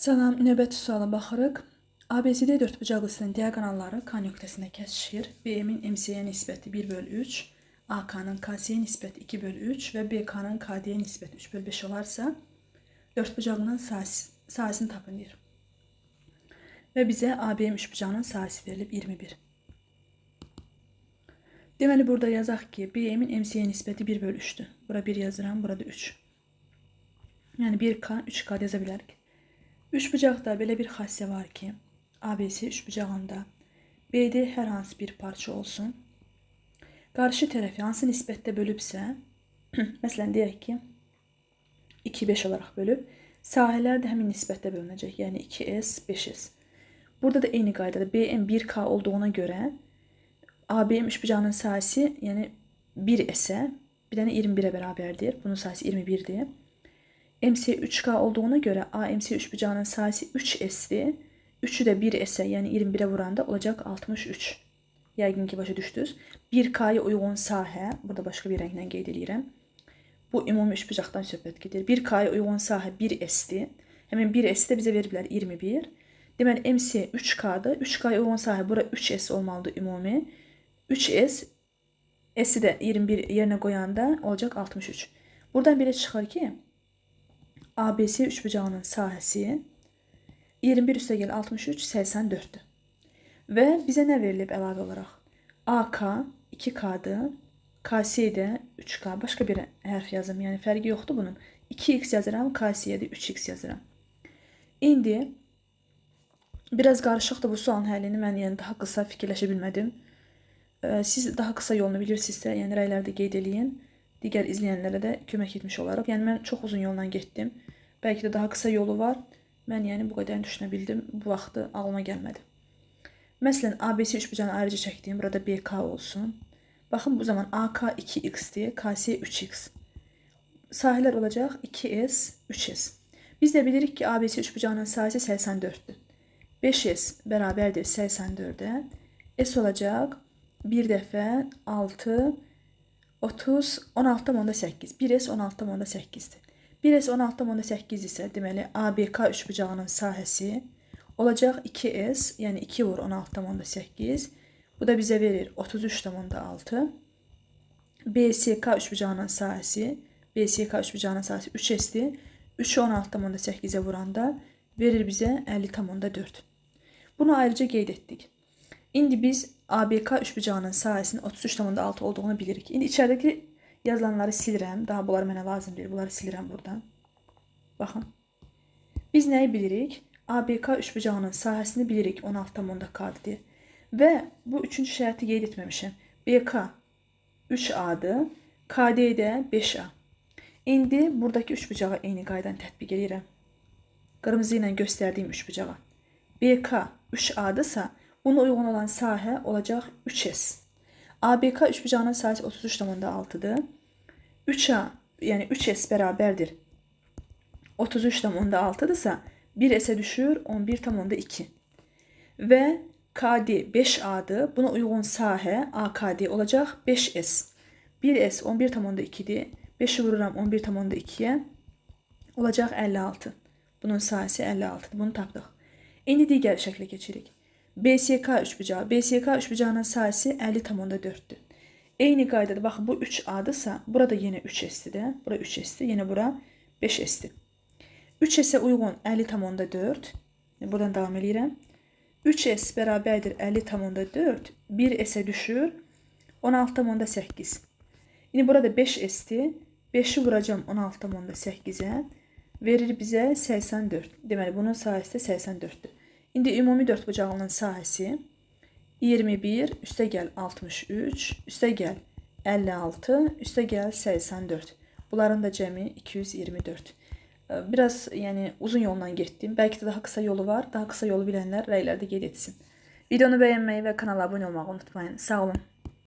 Salam, növbəti suala baxırıq. ABCD dördbucaqlısının diaqonalları K nöqtəsində kəsişir. BM-in MC-yə nisbəti 1/3, AK-nın KC-yə nisbəti 2/3 və BK-nın KD-yə nisbəti 3/5 olarsa, dördbucaqlının sahəsini tapın deyir. Və bizə ABM üçbucağının sahəsi verilib 21. Deməli, burada yazaq ki, BM-in MC-yə nisbəti 1/3-dür. Bura 1 yazıram, burada 3. Yəni 1K, 3K yaza bilərik. Üçbucaqda belə bir xassiyə var ki, ABC üçbucağında BD hər hansı bir parça olsun. Qarşı tərəfi hansı nisbətdə bölübsə, məsələn, deyək ki, 2-5 olaraq bölüb, sahələr də həmin nisbətdə bölünəcək, yəni 2S, 5S. Burada da eyni qaydada BM 1K olduğuna görə ABM üçbucağının sahəsi, yəni 1S-ə, bir dənə 21-ə bərabərdir. Bunun sahəsi 21-dir. MC 3K olduğuna görə AMC üçbucağının sahəsi 3S'dir. 3'ü də 1S'ə, yəni 21'ə vuranda olacaq 63. Yəqin ki, başa düşdünüz. 1K'ya uyğun sahə, burada başqa bir rənglə qeyd edirəm. Bu ümumi üçbucaqdan söhbət gedir. 1K'ya uyğun sahə 1S'dir. Həmin 1S də bizə veriblər 21. Deməli, MC 3K'dır. 3K'ya uyğun sahə bura 3S olmalıdır ümumi. 3S, S'i də 21 yerinə qoyanda olacaq 63. Buradan belə çıxır ki, ABC üçbucağının sahəsi 21 üstəgəl 63, 84'dür. Və bizə nə verilib əlavə olaraq? AK 2K'dır, KC də 3K. Başqa bir hərf yazım, yəni fərqi yoxdur bunun. 2X yazıram, KC'yə də 3X yazıram. İndi biraz qarışıqdır bu sualın həllini, mən yəni daha qısa fikirləşə bilmədim. Siz daha qısa yolunu bilirsinizsə, yəni rəylərdə qeyd eləyin. Digər izləyənlərə də kömək etmiş olaraq. Yəni mən çox uzun yoldan getdim. Bəlkə də daha qısa yolu var. Mən yəni bu qədərini düşünə bildim. Bu vaxtı ağlıma gəlmədi. Məsələn, ABC üçbucağını ayrıca çəkdiyim, burada BK olsun. Baxın, bu zaman AK 2X'dir, KC 3X. Sahələr olacaq 2S, 3S. Biz də bilirik ki, ABC üçbucağının sahəsi 84'dür. 5S bərabərdir 84'ə. S olacaq 1 dəfə 6, 30, 16,8. 1S 16,8'dir. 1S 16,8 isə deməli ABK üçbucağının sahəsi olacaq 2S, yəni 2 vur 16,8. Bu da bizə verir 33,6. BSK üçbucağının sahəsi, BSK üçbucağının sahəsi 3S'dir. 3'ü 16,8'ə vuranda verir bizə 50,4. Bunu ayrıca qeyd etdik. İndi biz ABK üçbucağının sahəsinin 33,6 olduğunu bilirik. İndi içəridəki yazılanları silirəm. Daha bunlar mənə lazım deyil. Bunları silirəm buradan. Baxın. Biz nəyi bilirik? ABK üçbucağının sahəsini bilirik 16,K'dır deyə. Və bu üçüncü şərti qeyd etməmişəm. BK 3A'dır. KD də 5A. İndi buradakı üçbucağa eyni qaydanı tətbiq edirəm. Qırmızı ilə göstərdiyim üçbucağa. BK 3A'dırsa, buna uyğun olan sahə olacaq 3S. ABK üçbucağının sahəsi 33,6'dır. 3A, yəni 3S bərabərdir 33,6'dırsa, 1S'ə düşür 11,2. Və KD 5A'dır. Buna uyğun sahə AKD olacaq 5S. 1S 11,2'dir. 5'i vururam 11,2'yə. Olacaq 56. Bunun sahəsi 56'dır. Bunu tapdıq. İndi digər şəklə keçirik. BSK üçbucağı. BSK üçbucağının sahəsi 50,4'dür. Eyni qaydada baxın, bu 3A'dırsa, burada yenə 3S'dir. Bura 3S'dir, yenə bura 5S'dir. 3S'ə uyğun 50,4. Buradan davam edirəm. 3S bərabərdir 50,4. 1S'ə düşür 16,8. İndi burada 5S'dir. 5'i vuracam 16,8'ə. Verir bizə 84. Deməli, bunun sahəsi də 84'dür. İndi ümumi dördbucağının sahəsi 21, üstəgəl 63, üstəgəl 56, üstəgəl 84. Bunların da cəmi 224. Biraz yəni uzun yoldan getdim. Bəlkə də daha qısa yolu var. Daha qısa yolu bilənlər rəylərdə qeyd etsin. Videonu bəyənməyi və kanala abunə olmağı unutmayın. Sağ olun.